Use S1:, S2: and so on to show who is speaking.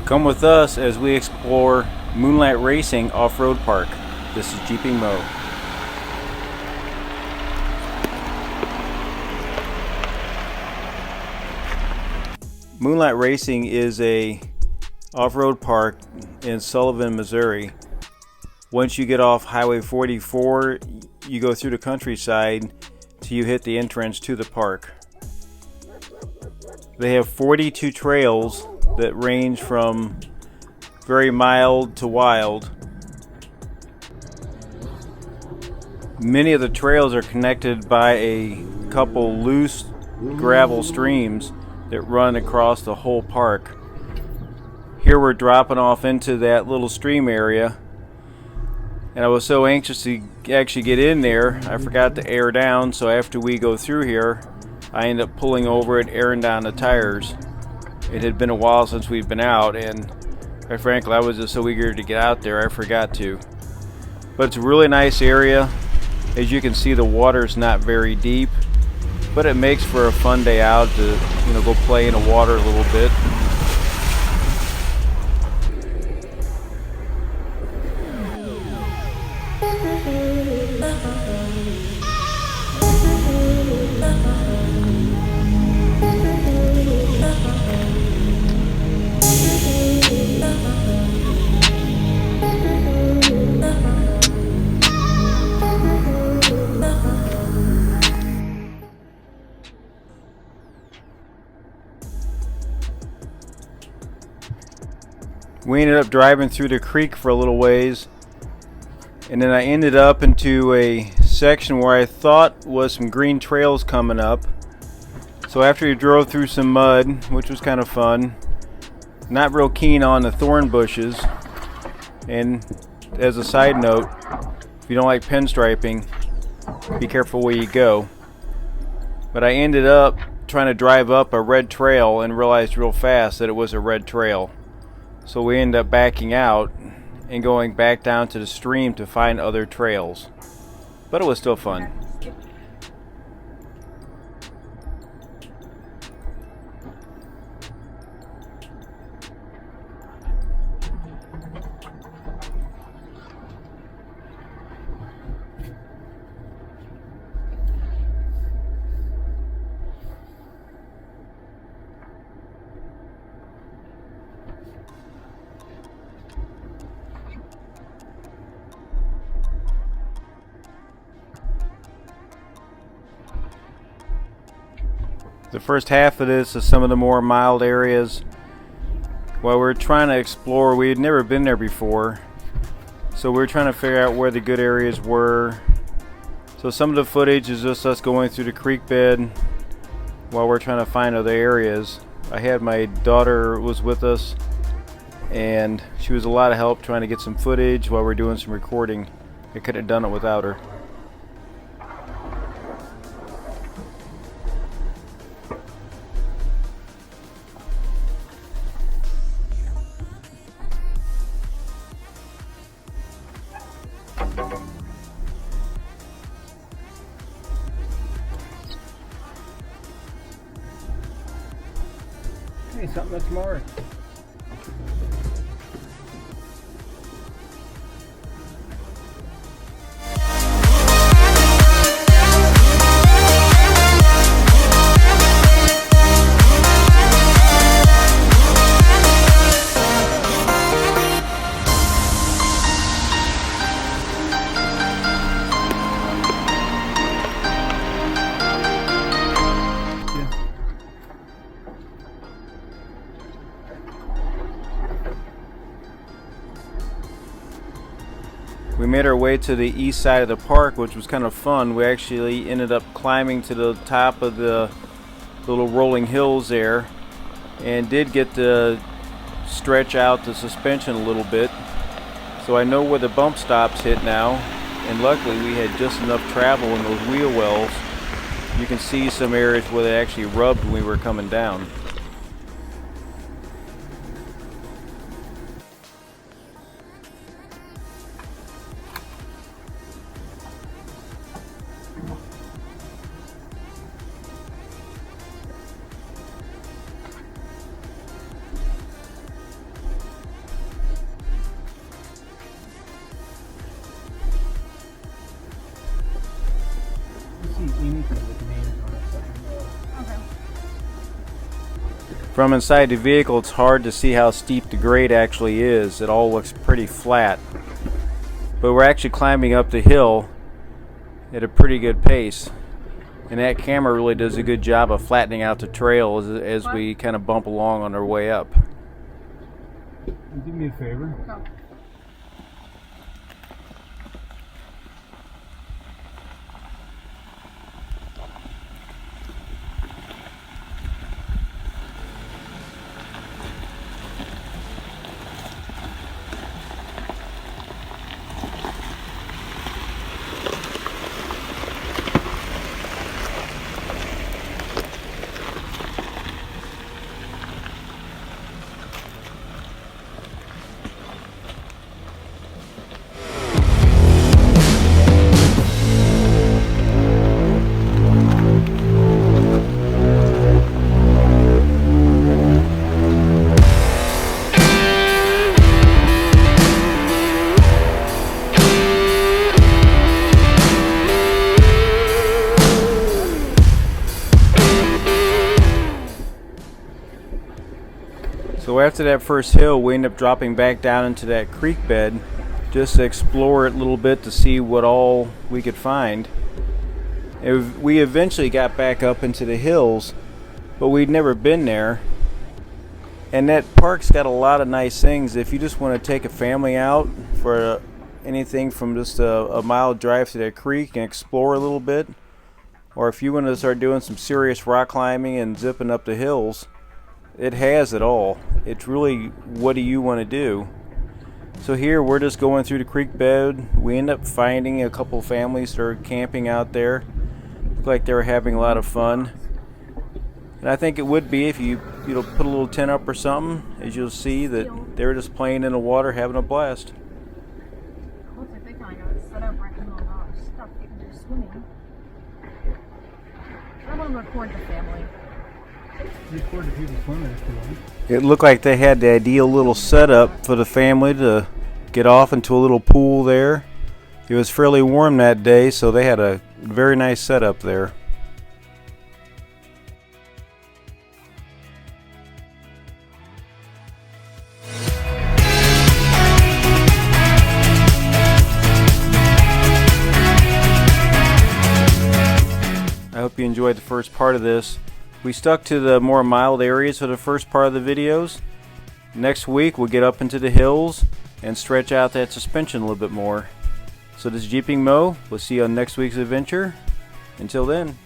S1: Come with us as we explore Moonlight Racing Off-Road Park. This is Jeeping Mo. Moonlight Racing is a off-road park in Sullivan, Missouri. Once you get off Highway 44, you go through the countryside till you hit the entrance to the park. They have 42 trails that range from very mild to wild. Many of the trails are connected by a couple loose gravel streams that run across the whole park. Here we're dropping off into that little stream area, and I was so anxious to actually get in there, I forgot to air down, so after we go through here, I end up pulling over and airing down the tires. It had been a while since we'd been out, and quite frankly, I was just so eager to get out there, I forgot to. But it's a really nice area. As you can see, the water's not very deep, but it makes for a fun day out to, go play in the water a little bit. We ended up driving through the creek for a little ways, and then I ended up into a section where I thought was some green trails coming up. So after we drove through some mud, which was kind of fun, not real keen on the thorn bushes, and as a side note, if you don't like pinstriping, be careful where you go. But I ended up trying to drive up a red trail and realized real fast that it was a red trail. So we ended up backing out and going back down to the stream to find other trails. But it was still fun. The first half of this is some of the more mild areas. While we're trying to explore, we had never been there before, so we're trying to figure out where the good areas were. So some of the footage is just us going through the creek bed while we're trying to find other areas. I had my daughter was with us, and she was a lot of help trying to get some footage while we're doing some recording. I couldn't have done it without her. Hey, something that's more. We made our way to the east side of the park, which was kind of fun. We actually ended up climbing to the top of the little rolling hills there, and did get to stretch out the suspension a little bit. So I know where the bump stops hit now, and luckily we had just enough travel in those wheel wells. You can see some areas where they actually rubbed when we were coming down. From inside the vehicle, it's hard to see how steep the grade actually is. It all looks pretty flat. But we're actually climbing up the hill at a pretty good pace. And that camera really does a good job of flattening out the trail as we kind of bump along on our way up.
S2: Do me a favor.
S3: No.
S1: So after that first hill, we end up dropping back down into that creek bed just to explore it a little bit to see what all we could find. And we eventually got back up into the hills, but we'd never been there. And that park's got a lot of nice things. If you just want to take a family out for anything from just a mile drive to that creek and explore a little bit, or if you want to start doing some serious rock climbing and zipping up the hills, it has it all. It's really, what do you want to do? So here we're just going through the creek bed. We end up finding a couple families that are camping out there. Look like they were having a lot of fun. And I think it would be if you put a little tent up or something, as you'll see that they're just playing in the water, having a blast.
S3: Looks like they kind of got set up right in the middle of all this stuff they can do swimming. I'm gonna record the family.
S2: Record the people swimming if you want.
S1: It looked like they had the ideal little setup for the family to get off into a little pool there. It was fairly warm that day, so they had a very nice setup there. I hope you enjoyed the first part of this. We stuck to the more mild areas for the first part of the videos. Next week we'll get up into the hills and stretch out that suspension a little bit more. So this is Jeeping Mo. We'll see you on next week's adventure. Until then.